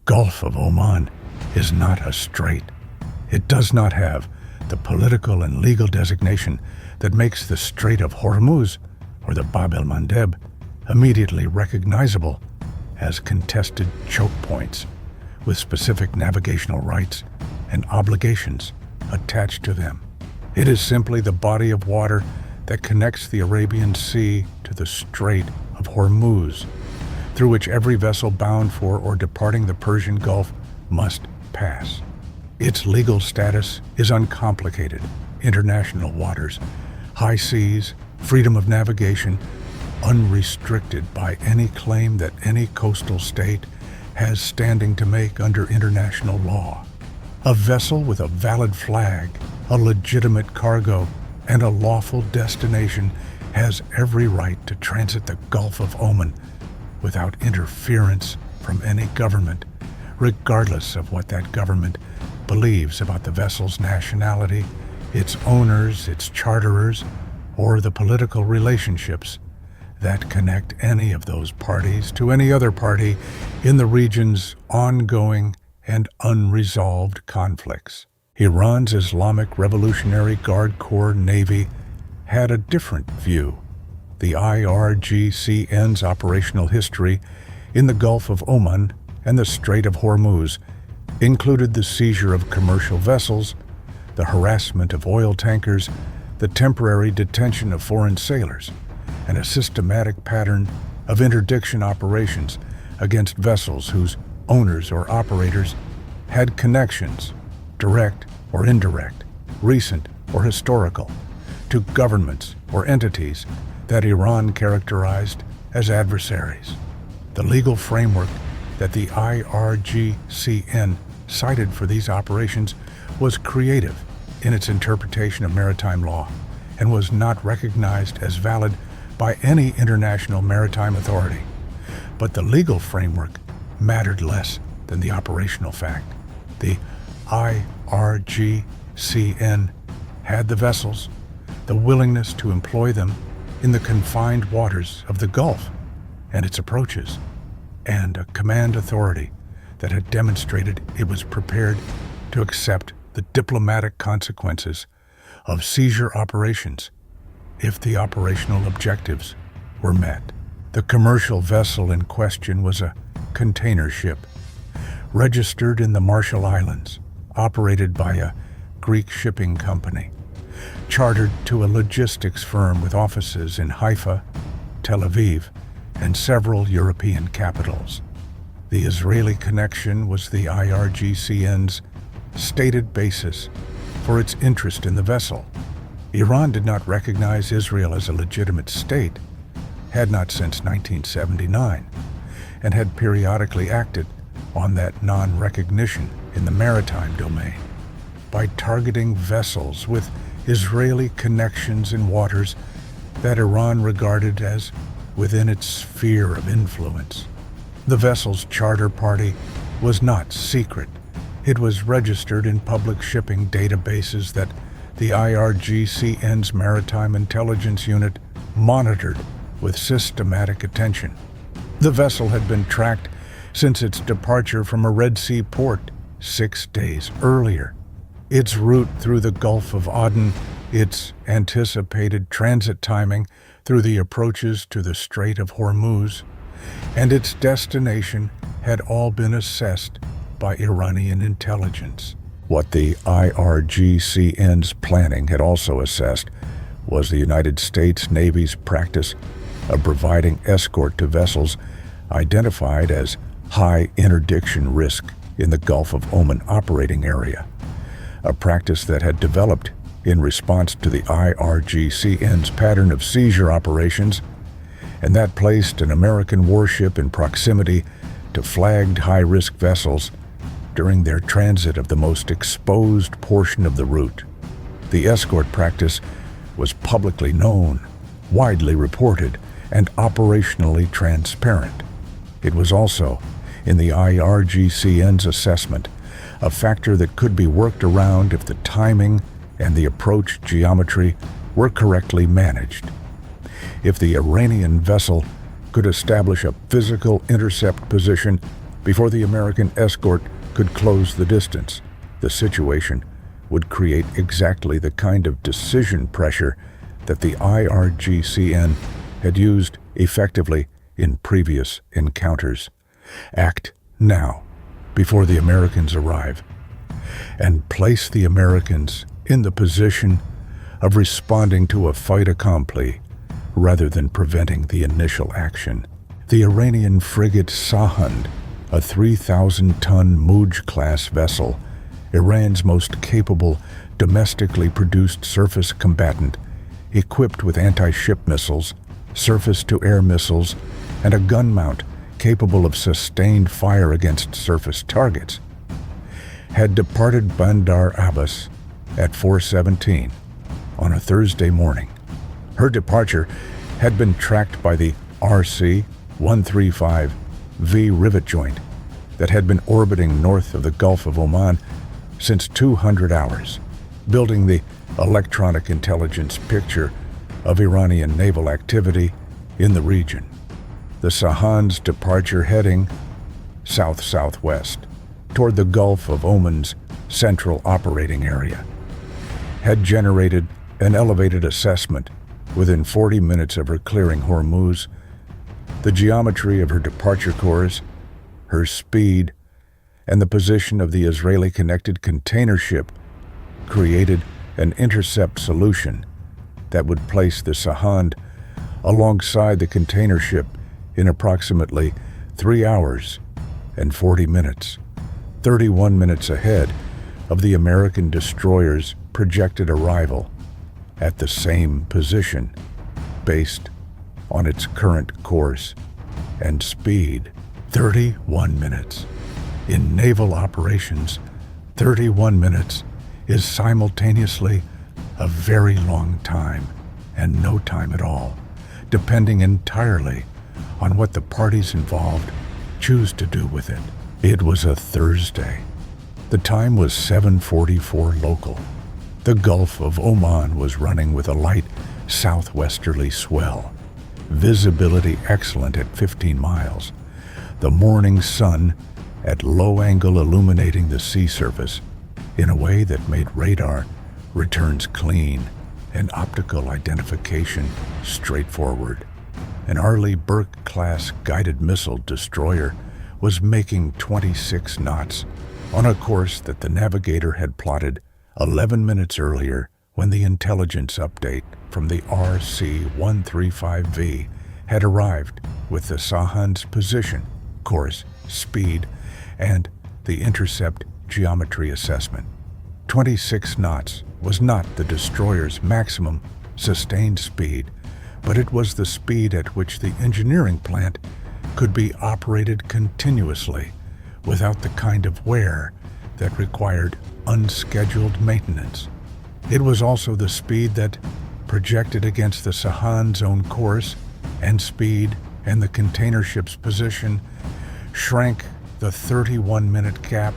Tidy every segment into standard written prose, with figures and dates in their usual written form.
Gulf of Oman is not a strait. It does not have the political and legal designation that makes the Strait of Hormuz or the Bab el-Mandeb immediately recognizable as contested choke points with specific navigational rights and obligations attached to them. It is simply the body of water that connects the Arabian Sea to the Strait of Hormuz, through which every vessel bound for or departing the Persian Gulf must pass. Its legal status is uncomplicated: international waters, high seas, freedom of navigation, unrestricted by any claim that any coastal state has standing to make under international law. A vessel with a valid flag, a legitimate cargo, and a lawful destination has every right to transit the Gulf of Oman without interference from any government, regardless of what that government believes about the vessel's nationality, its owners, its charterers, or the political relationships that connect any of those parties to any other party in the region's ongoing and unresolved conflicts. Iran's Islamic Revolutionary Guard Corps Navy had a different view. The IRGCN's operational history in the Gulf of Oman and the Strait of Hormuz included the seizure of commercial vessels, the harassment of oil tankers, the temporary detention of foreign sailors, and a systematic pattern of interdiction operations against vessels whose owners or operators had connections, direct or indirect, recent or historical, to governments or entities that Iran characterized as adversaries. The legal framework that the IRGCN cited for these operations was creative in its interpretation of maritime law and was not recognized as valid by any international maritime authority. But the legal framework mattered less than the operational fact. The IRGCN had the vessels, the willingness to employ them in the confined waters of the Gulf and its approaches, and a command authority that had demonstrated it was prepared to accept the diplomatic consequences of seizure operations if the operational objectives were met. The commercial vessel in question was a container ship registered in the Marshall Islands, operated by a Greek shipping company, chartered to a logistics firm with offices in Haifa, Tel Aviv, and several European capitals. The Israeli connection was the IRGCN's stated basis for its interest in the vessel. Iran did not recognize Israel as a legitimate state, had not since 1979, and had periodically acted on that non-recognition in the maritime domain by targeting vessels with Israeli connections in waters that Iran regarded as within its sphere of influence. The vessel's charter party was not secret. It was registered in public shipping databases that the IRGCN's Maritime Intelligence Unit monitored with systematic attention. The vessel had been tracked since its departure from a Red Sea port 6 days earlier. Its route through the Gulf of Aden, its anticipated transit timing through the approaches to the Strait of Hormuz, and its destination had all been assessed by Iranian intelligence. What the IRGCN's planning had also assessed was the United States Navy's practice of providing escort to vessels identified as high interdiction risk in the Gulf of Oman operating area, a practice that had developed in response to the IRGCN's pattern of seizure operations, and that placed an American warship in proximity to flagged high-risk vessels during their transit of the most exposed portion of the route. The escort practice was publicly known, widely reported, and operationally transparent. It was also, in the IRGCN's assessment, a factor that could be worked around if the timing and the approach geometry were correctly managed. If the Iranian vessel could establish a physical intercept position Before the American escort could close the distance, the situation would create exactly the kind of decision pressure that the IRGCN had used effectively in previous encounters. Act now, before the Americans arrive, and place the Americans in the position of responding to a fait accompli rather than preventing the initial action. The Iranian frigate Sahand, a 3,000-ton Muj-class vessel, Iran's most capable domestically produced surface combatant, equipped with anti-ship missiles, surface-to-air missiles, and a gun mount capable of sustained fire against surface targets, had departed Bandar Abbas at 4:17 on a Thursday morning. Her departure had been tracked by the RC-135V rivet joint that had been orbiting north of the Gulf of Oman since 200 hours, building the electronic intelligence picture of Iranian naval activity in the region. The Sahand's departure heading south-southwest toward the Gulf of Oman's central operating area had generated an elevated assessment within 40 minutes of her clearing Hormuz. The geometry of her departure course, her speed, and the position of the Israeli-connected container ship created an intercept solution that would place the Sahand alongside the container ship in approximately 3 hours and 40 minutes, 31 minutes ahead of the American destroyer's projected arrival at the same position based on its current course and speed. 31 minutes. In naval operations, 31 minutes is simultaneously a very long time and no time at all, depending entirely on what the parties involved choose to do with it. It was a Thursday. The time was 7:44 local. The Gulf of Oman was running with a light southwesterly swell, visibility excellent at 15 miles. The morning sun at low angle illuminating the sea surface in a way that made radar returns clean and optical identification straightforward. An Arleigh Burke-class guided missile destroyer was making 26 knots on a course that the navigator had plotted 11 minutes earlier when the intelligence update from the RC-135V had arrived with the Sahand's position, course, speed, and the intercept geometry assessment. 26 knots was not the destroyer's maximum sustained speed, but it was the speed at which the engineering plant could be operated continuously without the kind of wear that required unscheduled maintenance. It was also the speed that, projected against the Sahand's own course and speed and the container ship's position, shrank the 31-minute gap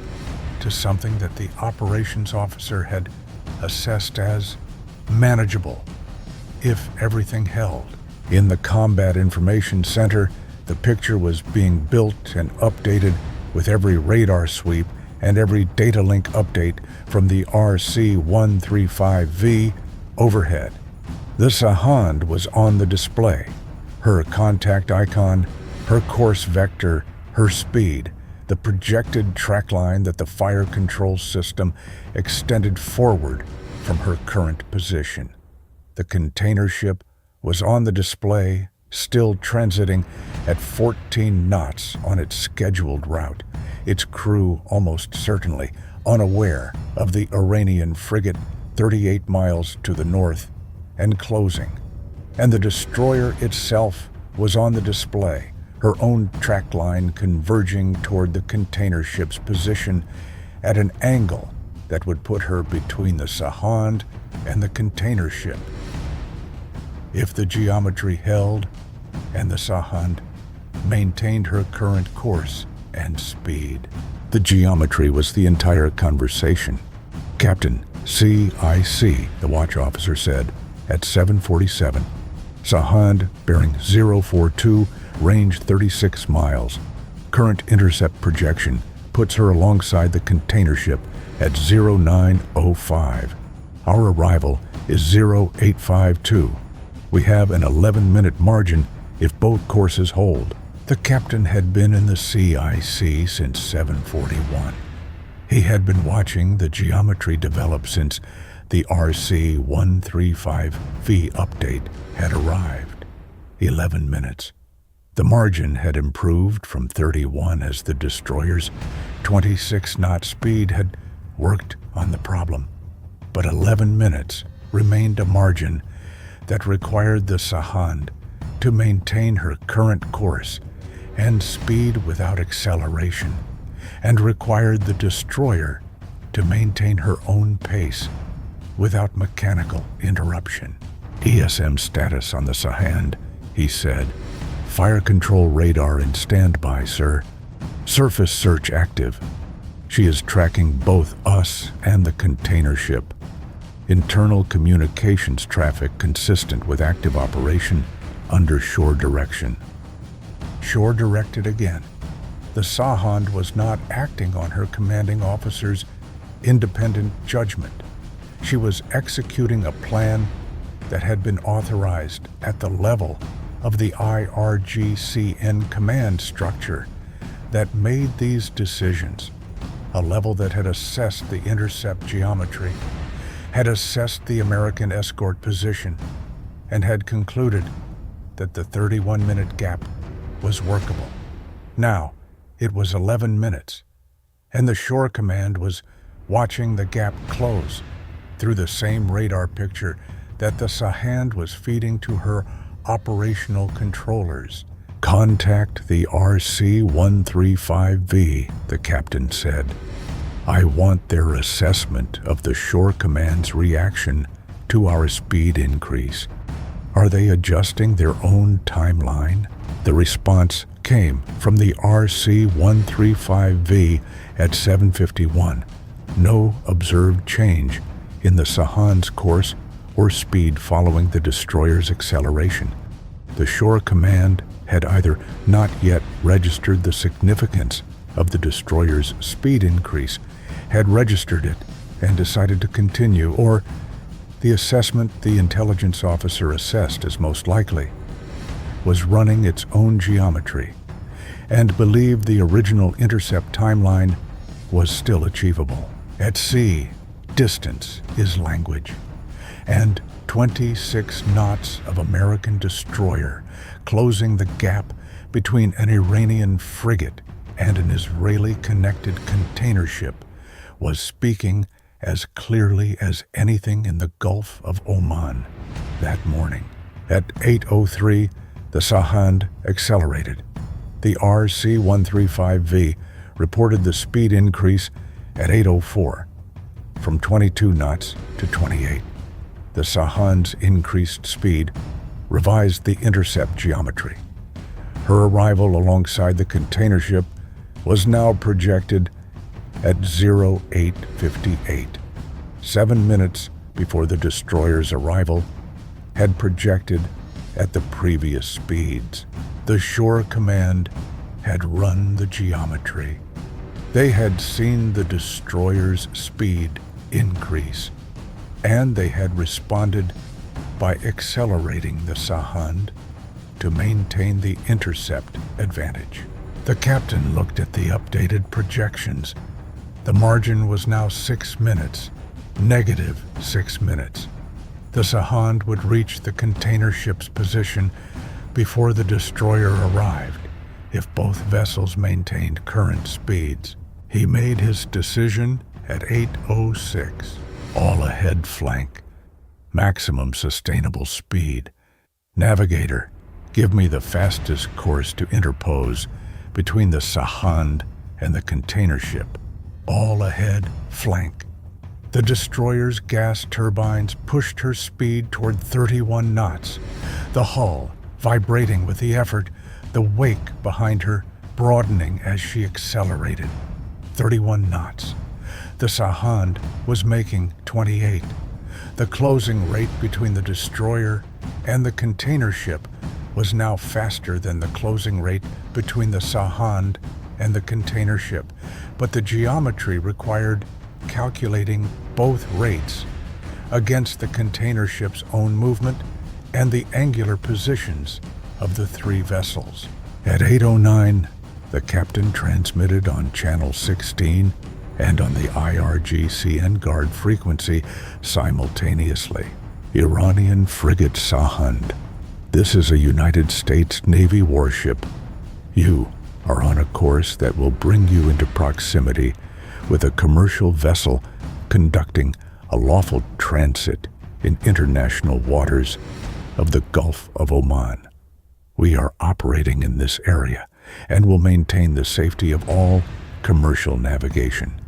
to something that the operations officer had assessed as manageable if everything held. In the Combat Information Center, the picture was being built and updated with every radar sweep and every data link update from the RC-135V overhead. The Sahand was on the display, her contact icon, her course vector, her speed, the projected track line that the fire control system extended forward from her current position. The container ship was on the display, still transiting at 14 knots on its scheduled route, its crew almost certainly unaware of the Iranian frigate 38 miles to the north and closing. And the destroyer itself was on the display, her own track line converging toward the container ship's position at an angle that would put her between the Sahand and the container ship. If the geometry held and the Sahand maintained her current course and speed. The geometry was the entire conversation. Captain CIC, the watch officer said, at 7:47. Sahand bearing 042, range 36 miles. Current intercept projection puts her alongside the container ship at 0905. Our arrival is 0852. We have an 11-minute margin if both courses hold. The captain had been in the CIC since 741. He had been watching the geometry develop since the RC-135V update had arrived. 11 minutes. The margin had improved from 31 as the destroyer's 26-knot speed had worked on the problem. But 11 minutes remained a margin that required the Sahand to maintain her current course and speed without acceleration, and required the destroyer to maintain her own pace without mechanical interruption. ESM status on the Sahand, he said. Fire control radar in standby, sir. Surface search active. She is tracking both us and the container ship. Internal communications traffic consistent with active operation under shore direction. Shore directed again. The Sahand was not acting on her commanding officer's independent judgment. She was executing a plan that had been authorized at the level of the IRGCN command structure that made these decisions, a level that had assessed the intercept geometry, had assessed the American escort position, and had concluded that the 31-minute gap was workable. Now, it was 11 minutes, and the shore command was watching the gap close through the same radar picture that the Sahand was feeding to her operational controllers. Contact the RC-135V, the captain said. I want their assessment of the shore command's reaction to our speed increase. Are they adjusting their own timeline? The response came from the RC-135V at 7:51. No observed change in the Sahand's course or speed following the destroyer's acceleration. The shore command had either not yet registered the significance of the destroyer's speed increase, had registered it and decided to continue, or the assessment the intelligence officer assessed as most likely was running its own geometry and believed the original intercept timeline was still achievable. At sea, distance is language, and 26 knots of American destroyer closing the gap between an Iranian frigate and an Israeli-connected container ship was speaking as clearly as anything in the Gulf of Oman that morning. At 8:03, the Sahand accelerated. The RC-135V reported the speed increase at 8:04, from 22 knots to 28. The Sahand's increased speed revised the intercept geometry. Her arrival alongside the container ship was now projected at 0858. 7 minutes before the destroyer's arrival had projected at the previous speeds. The shore command had run the geometry. They had seen the destroyer's speed increase, and they had responded by accelerating the Sahand to maintain the intercept advantage. The captain looked at the updated projections. The margin was now 6 minutes, -6 minutes. The Sahand would reach the container ship's position before the destroyer arrived if both vessels maintained current speeds. He made his decision at 8:06. All ahead flank. Maximum sustainable speed. Navigator, give me the fastest course to interpose between the Sahand and the container ship. All ahead flank. The destroyer's gas turbines pushed her speed toward 31 knots, the hull vibrating with the effort, the wake behind her broadening as she accelerated. 31 knots. The Sahand was making 28. The closing rate between the destroyer and the container ship was now faster than the closing rate between the Sahand and the container ship, but the geometry required calculating both rates against the container ship's own movement and the angular positions of the three vessels. At 8:09, the captain transmitted on channel 16 and on the IRGCN guard frequency simultaneously. Iranian frigate Sahand. This is a United States Navy warship. You are on a course that will bring you into proximity with a commercial vessel conducting a lawful transit in international waters of the Gulf of Oman. We are operating in this area and will maintain the safety of all commercial navigation.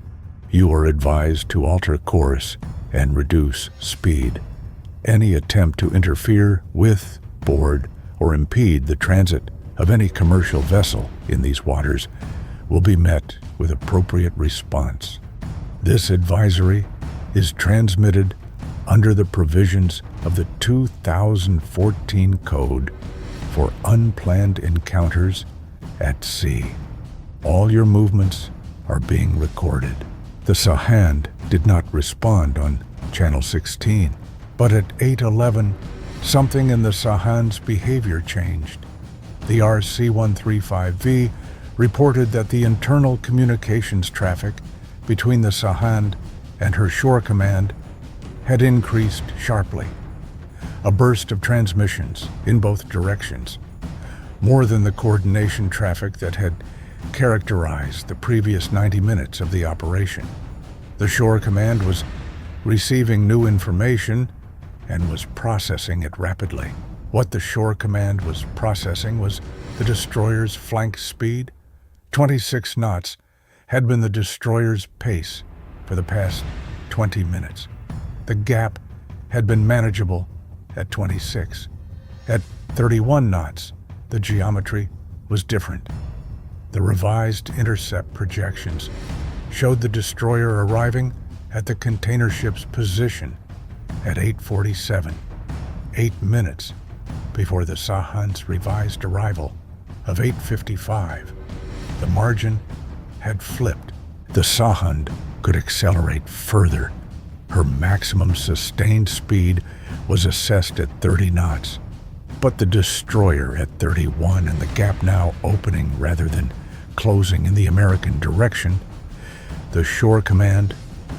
You are advised to alter course and reduce speed. Any attempt to interfere with, board, or impede the transit of any commercial vessel in these waters will be met with appropriate response. This advisory is transmitted under the provisions of the 2014 Code for Unplanned Encounters at Sea. All your movements are being recorded. The Sahand did not respond on channel 16, but at 8:11, something in the Sahand's behavior changed. The RC-135V reported that the internal communications traffic between the Sahand and her shore command had increased sharply. A burst of transmissions in both directions, more than the coordination traffic that had characterized the previous 90 minutes of the operation. The shore command was receiving new information and was processing it rapidly. What the shore command was processing was the destroyer's flank speed. 26 knots had been the destroyer's pace for the past 20 minutes. The gap had been manageable at 26. At 31 knots, the geometry was different. The revised intercept projections showed the destroyer arriving at the container ship's position at 8:47, 8 minutes before the Sahand's revised arrival of 8:55. The margin had flipped. The Sahand could accelerate further. Her maximum sustained speed was assessed at 30 knots, but the destroyer at 31 and the gap now opening rather than closing in the American direction, the shore command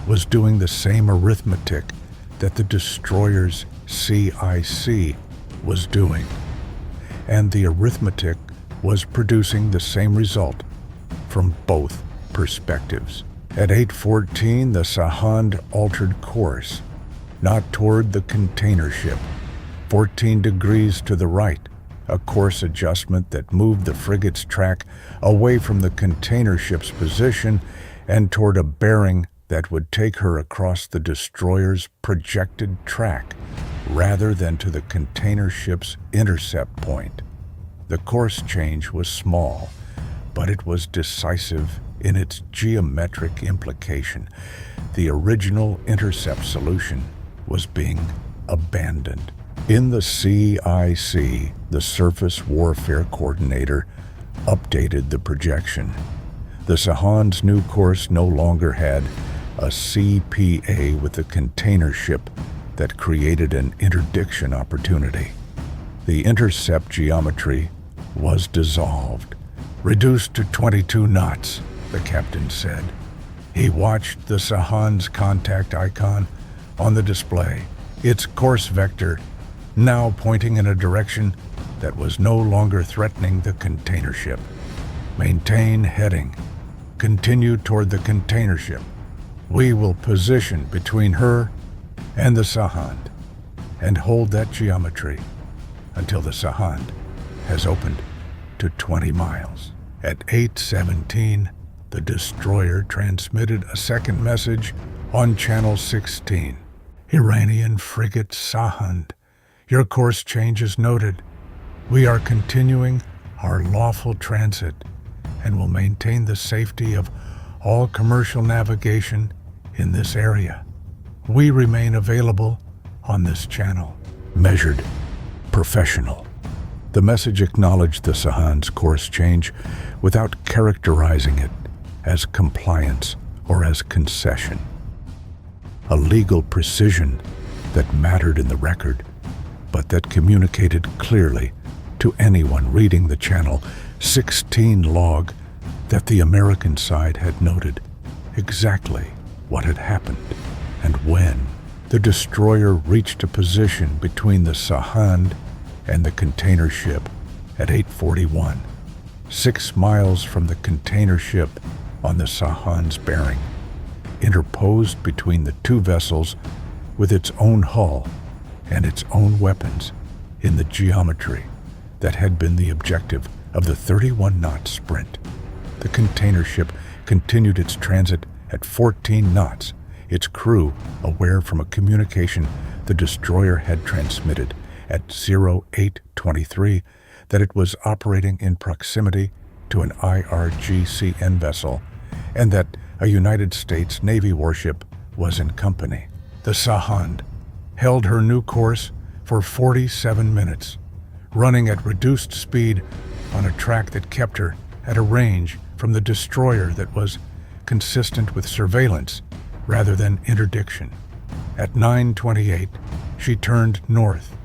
was doing the same arithmetic that the destroyer's CIC was doing, and the arithmetic was producing the same result from both perspectives. At 8:14, the Sahand altered course, not toward the container ship, 14 degrees to the right, a course adjustment that moved the frigate's track away from the container ship's position and toward a bearing that would take her across the destroyer's projected track rather than to the container ship's intercept point. The course change was small, but it was decisive in its geometric implication. The original intercept solution was being abandoned. In the CIC, the Surface Warfare Coordinator updated the projection. The Sahand's new course no longer had a CPA with the container ship that created an interdiction opportunity. The intercept geometry was dissolved, reduced to 22 knots, the captain said. He watched the Sahand's contact icon on the display, its course vector now pointing in a direction that was no longer threatening the container ship. Maintain heading. Continue toward the container ship. We will position between her and the Sahand and hold that geometry until the Sahand has opened to 20 miles. At 8:17, the destroyer transmitted a second message on channel 16. Iranian frigate Sahand, your course change is noted. We are continuing our lawful transit and will maintain the safety of all commercial navigation in this area. We remain available on this channel. Measured, professional. The message acknowledged the Sahand's course change without characterizing it as compliance or as concession. A legal precision that mattered in the record, but that communicated clearly to anyone reading the Channel 16 log that the American side had noted exactly what had happened and when. The destroyer reached a position between the Sahand and the container ship at 8:41, 6 miles from the container ship on the Sahand's bearing, interposed between the two vessels with its own hull and its own weapons in the geometry that had been the objective of the 31-knot sprint. The container ship continued its transit at 14 knots, its crew aware from a communication the destroyer had transmitted at 0823 that it was operating in proximity to an IRGCN vessel and that a United States Navy warship was in company. The Sahand held her new course for 47 minutes, running at reduced speed on a track that kept her at a range from the destroyer that was consistent with surveillance rather than interdiction. At 9:28, she turned north,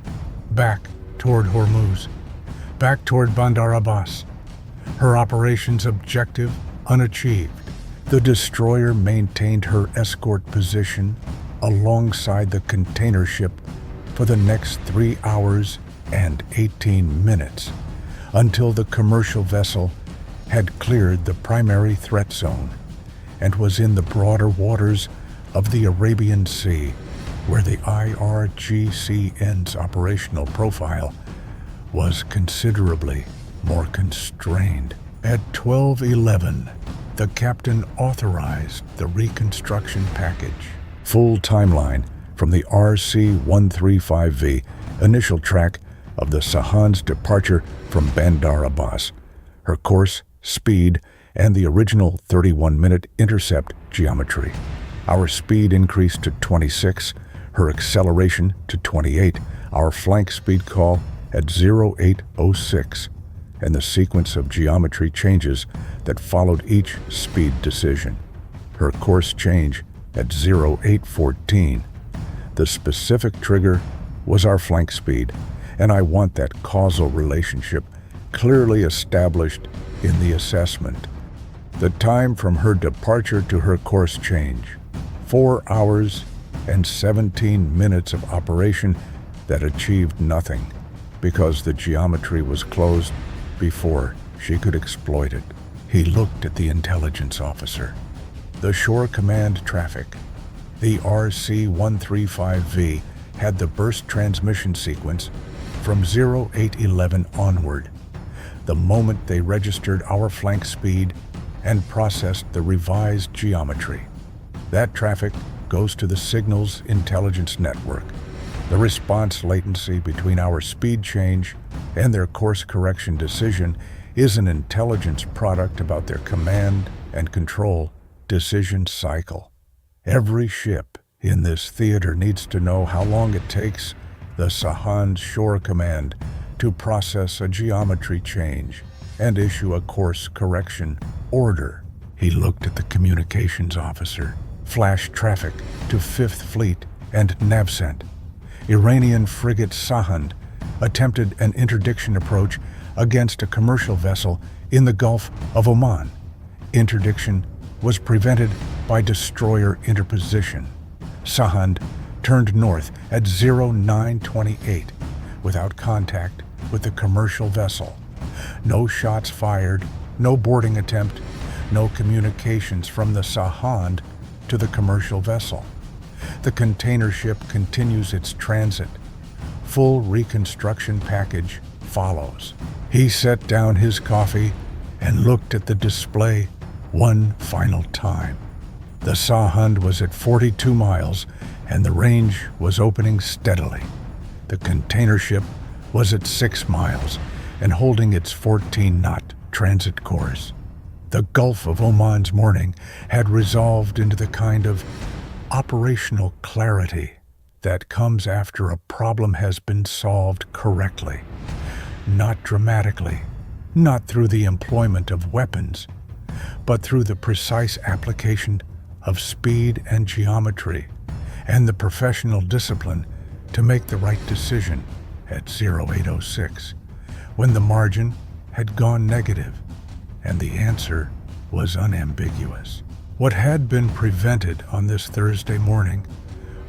back toward Hormuz, back toward Bandar Abbas, her operations objective unachieved. The destroyer maintained her escort position alongside the container ship for the next 3 hours and 18 minutes until the commercial vessel had cleared the primary threat zone and was in the broader waters of the Arabian Sea, where the IRGCN's operational profile was considerably more constrained. At 12:11, the captain authorized the reconstruction package. Full timeline from the RC-135V initial track of the Sahand's departure from Bandar Abbas, her course, speed, and the original 31-minute intercept geometry. Our speed increased to 26, her acceleration to 28, our flank speed call at 0806, and the sequence of geometry changes that followed each speed decision. Her course change at 0814. The specific trigger was our flank speed, and I want that causal relationship clearly established in the assessment. The time from her departure to her course change, 4 hours and 17 minutes of operation that achieved nothing because the geometry was closed before she could exploit it. He looked at the intelligence officer. The Shore Command traffic, the RC-135V, had the burst transmission sequence from 0811 onward, the moment they registered our flank speed and processed the revised geometry. That traffic goes to the signals intelligence network. The response latency between our speed change and their course correction decision is an intelligence product about their command and control decision cycle. Every ship in this theater needs to know how long it takes the Sahand Shore Command to process a geometry change and issue a course correction order. He looked at the communications officer, flashed traffic to 5th Fleet and Navcent. Iranian frigate Sahand attempted an interdiction approach against a commercial vessel in the Gulf of Oman. Interdiction was prevented by destroyer interposition. Sahand turned north at 0928 without contact with the commercial vessel. No shots fired, no boarding attempt, no communications from the Sahand to the commercial vessel. The container ship continues its transit. Full reconstruction package follows. He set down his coffee and looked at the display one final time. The Sahand was at 42 miles and the range was opening steadily. The container ship was at 6 miles and holding its 14-knot transit course. The Gulf of Oman's morning had resolved into the kind of operational clarity that comes after a problem has been solved correctly. not dramatically, not through the employment of weapons, but through the precise application of speed and geometry and the professional discipline to make the right decision at 0806, when the margin had gone negative and the answer was unambiguous. What had been prevented on this Thursday morning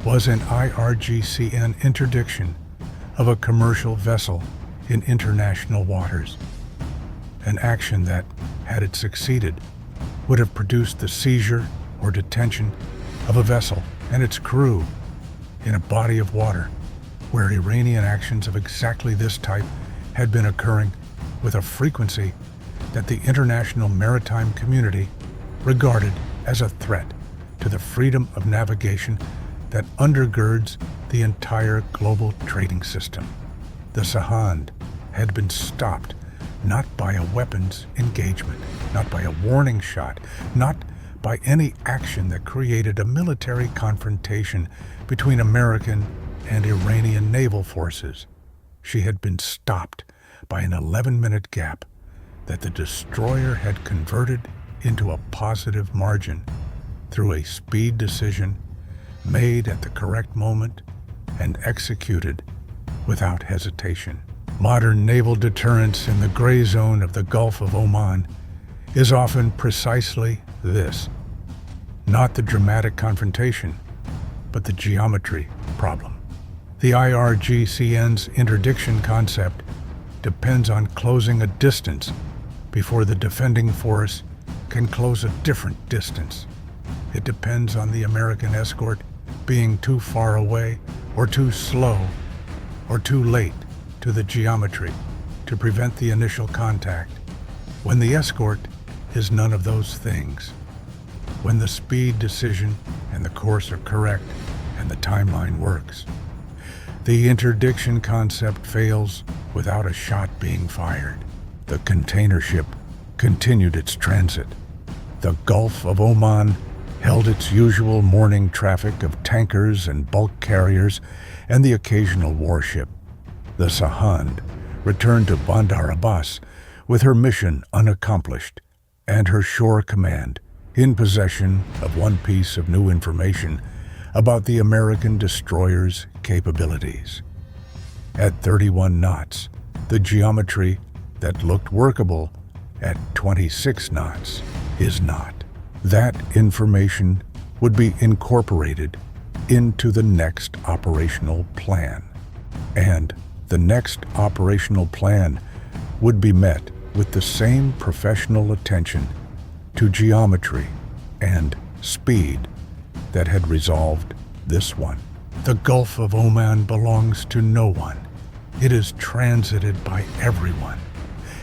was an IRGCN interdiction of a commercial vessel in international waters, an action that, had it succeeded, would have produced the seizure or detention of a vessel and its crew in a body of water where Iranian actions of exactly this type had been occurring with a frequency that the international maritime community regarded as a threat to the freedom of navigation that undergirds the entire global trading system. The Sahand had been stopped not by a weapons engagement, not by a warning shot, not by any action that created a military confrontation between American and Iranian naval forces. She had been stopped by an 11-minute gap that the destroyer had converted into a positive margin through a speed decision made at the correct moment and executed without hesitation. Modern naval deterrence in the gray zone of the Gulf of Oman is often precisely this: not the dramatic confrontation, but the geometry problem. The IRGCN's interdiction concept depends on closing a distance before the defending force can close a different distance. It depends on the American escort being too far away or too slow or too late to the geometry to prevent the initial contact, when the escort is none of those things, when the speed decision and the course are correct and the timeline works. The interdiction concept fails without a shot being fired. The container ship continued its transit. The Gulf of Oman held its usual morning traffic of tankers and bulk carriers and the occasional warship. The Sahand returned to Bandar Abbas with her mission unaccomplished and her shore command in possession of one piece of new information about the American destroyer's capabilities. At 31 knots, the geometry that looked workable at 26 knots is not. That information would be incorporated into the next operational plan. And the next operational plan would be met with the same professional attention to geometry and speed that had resolved this one. The Gulf of Oman belongs to no one. It is transited by everyone,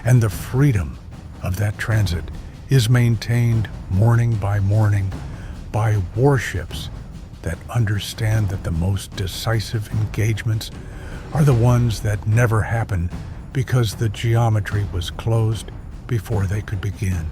and the freedom of that transit is maintained morning by morning by warships that understand that the most decisive engagements are the ones that never happen because the geometry was closed before they could begin.